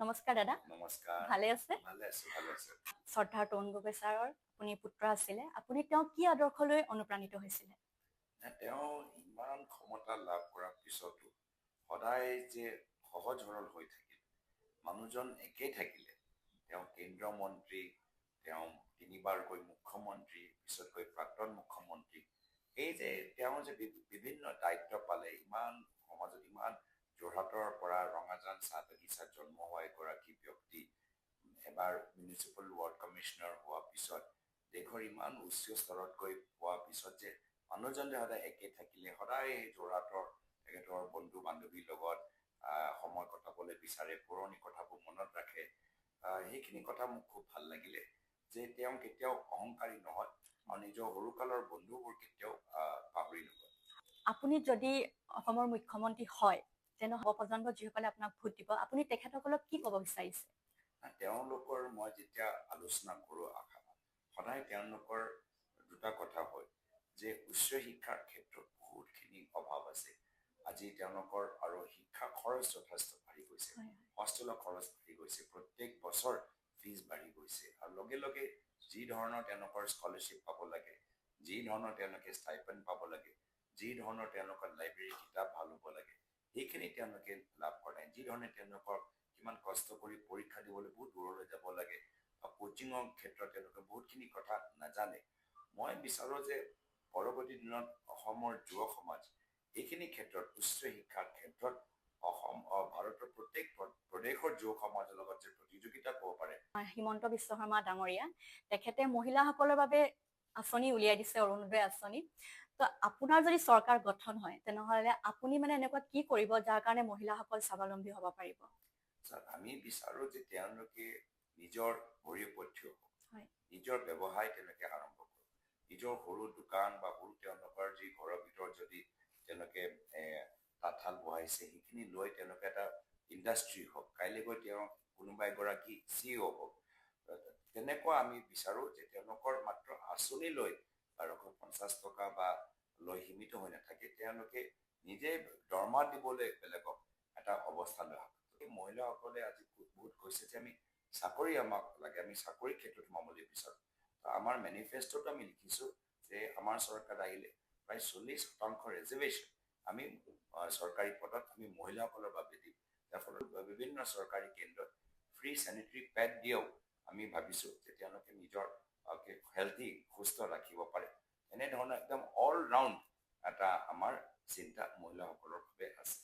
নমস্কাৰ দাদা। নমস্কাৰ। ভালে আছে? ভালে আছো। শ্ৰদ্ধাৰ তৰুণ গগৈ ছাৰৰ আপুনি পুত্ৰ আছিলে। আপুনি তেওঁ কি আদৰ্শ লৈ অনুপ্ৰাণিত হৈছিলে? তেওঁ ইমান ক্ষমতা লাভ কৰাৰ পিছতো সদায় যে সহজ সৰল হৈ থাকিল। মানুহজন একেই থাকিলে। তেওঁ কেন্দ্ৰীয় মন্ত্ৰী, তেওঁ তিনিবাৰকৈ মুখ্যমন্ত্ৰী, পিছতকৈ প্ৰাক্তন মুখ্যমন্ত্ৰী। এই যে তেওঁ যে বিভিন্ন দায়িত্ব পালে, ইমান সমাজত ইমান যোৰহাটৰ পৰা ৰঙাজান চাহ বাগিচাত জন্ম হোৱা এগৰাকী ব্যক্তি এবাৰ মিউনিচিপেল ৱাৰ্ড কমিশনাৰ হোৱাৰ পিছত দেশৰ ইমান উচ্চ স্তৰত গৈ পোৱাৰ পিছত যে মানুহজন যে সদায় একে থাকিলে, সদায় যোৰহাটৰ তেখেতৰ বন্ধু বান্ধৱীৰ লগত সময় কটাবলৈ বিচাৰে, পুৰণি কথাবোৰ মনত ৰাখে। সেইখিনি কথা মোক খুব ভাল লাগিলে যে তেওঁ কেতিয়াও অহংকাৰী নহয় আৰু নিজৰ সৰুকালৰ বন্ধুবোৰ কেতিয়াও পাহৰি নগ'ল। আপুনি যদি অসমৰ মুখ্যমন্ত্ৰী হয়, তেনে নৱপ্ৰজন্ম যিসকলে আপোনাক ভোট দিব, আপুনি তেখেতসকলক কি ক'ব বিচাৰিছে? তেওঁলোকৰ মই যেতিয়া আলোচনা কৰোঁ সদায় তেওঁলোকৰ দুটা কথা হয় যে উচ্চ শিক্ষাৰ ক্ষেত্ৰত বহুতখিনি অভাৱ আছে। আজি তেওঁলোকৰ আৰু শিক্ষা খৰচ যথেষ্ট বাঢ়ি গৈছে, হোষ্টেলৰ খৰচ বাঢ়ি গৈছে, প্ৰত্যেক বছৰ ফিজ বাঢ়ি গৈছে আৰু লগে লগে যি ধৰণৰ তেওঁলোকৰ স্কলাৰশ্বিপ পাব লাগে, যি ধৰণৰ তেওঁলোকে ষ্টাইপেণ্ড পাব লাগে, যি ধৰণৰ তেওঁলোকৰ লাইব্ৰেৰী কিতাপ ভাল হ'ব লাগে, সেইখিনি তেওঁলোকে লাভ কৰা নাই। যি ধৰণে তেওঁলোকৰ কিমান কষ্ট কৰি পৰীক্ষা দিবলৈ বহুত দূৰলৈ যাব লাগে, কোচিঙৰ ক্ষেত্ৰত তেওঁলোকে বহুতখিনি কথা নাজানে। মই বিচাৰোঁ যে পৰৱৰ্তী দিনত অসমৰ যুৱ সমাজ এইখিনি ক্ষেত্ৰত উচ্চ শিক্ষাৰ ক্ষেত্ৰত ভাৰতৰ প্ৰত্যেক প্ৰদেশৰ যুৱ সমাজৰ লগত যে প্ৰতিযোগিতা কৰিব পাৰে। হিমন্ত বিশ্ব শৰ্মা ডাঙৰীয়া, তেখেতে মহিলাসকলৰ বাবে আঁচনি উলিয়াই দিছে, অৰুণোদয় আঁচনি। তো আপোনাৰ যদি চৰকাৰ গঠন হয়, তেনেহ'লে আপুনি এনেকুৱা কি কৰিব যাৰ কাৰণে মহিলাসকল স্বাৱলম্বী হ'ব পাৰিব? আমি বিচাৰোঁ যে তেওঁলোকে নিজৰ ভৰিৰ ওপৰত থিয় হওক, নিজৰ ব্যৱসায় তেওঁলোকে আৰম্ভ কৰক, নিজৰ সৰু দোকান বা সৰু তেওঁলোকৰ যি ঘৰৰ ভিতৰত যদি তেওঁলোকে তাঁতশাল বহাইছে, সেইখিনি লৈ তেওঁলোকে এটা ইণ্ডাষ্ট্ৰী হওক, কাইলৈ গৈ তেওঁ কোনোবা এগৰাকী CEO হওক। তেনেকুৱা আমি বিচাৰোঁ যে তেওঁলোকৰ মাত্ৰ আঁচনি লৈ 1250 টকা বা লৈ সীমিত হৈ নাথাকে, তেওঁলোকে নিজে দৰমহা দিবলৈ বেলেগক এটা অৱস্থালৈ আহক। মহিলাসকলে আজি বহুত কৈছে যে আমি চাকৰি আমাক লাগে, আমি চাকৰি ক্ষেত্ৰত সোমাবলৈ বিচাৰোঁ। আমাৰ মেনিফেষ্টোত আমি লিখিছোঁ যে আমাৰ চৰকাৰ আহিলে প্ৰায় 40% ৰিজাৰ্ভেশ্যন আমি চৰকাৰী পদত আমি মহিলাসকলৰ বাবে দিম। যাৰ ফলত বিভিন্ন চৰকাৰী কেন্দ্ৰত ফ্ৰী চেনিটেৰী পেড দিয়েও আমি ভাবিছোঁ যে তেওঁলোকে নিজৰ হেল্থি সুস্থ ৰাখিব পাৰে। এনেধৰণৰ একদম অল ৰাউণ্ড এটা আমাৰ চিন্তা মহিলাসকলৰ বাবে আছে।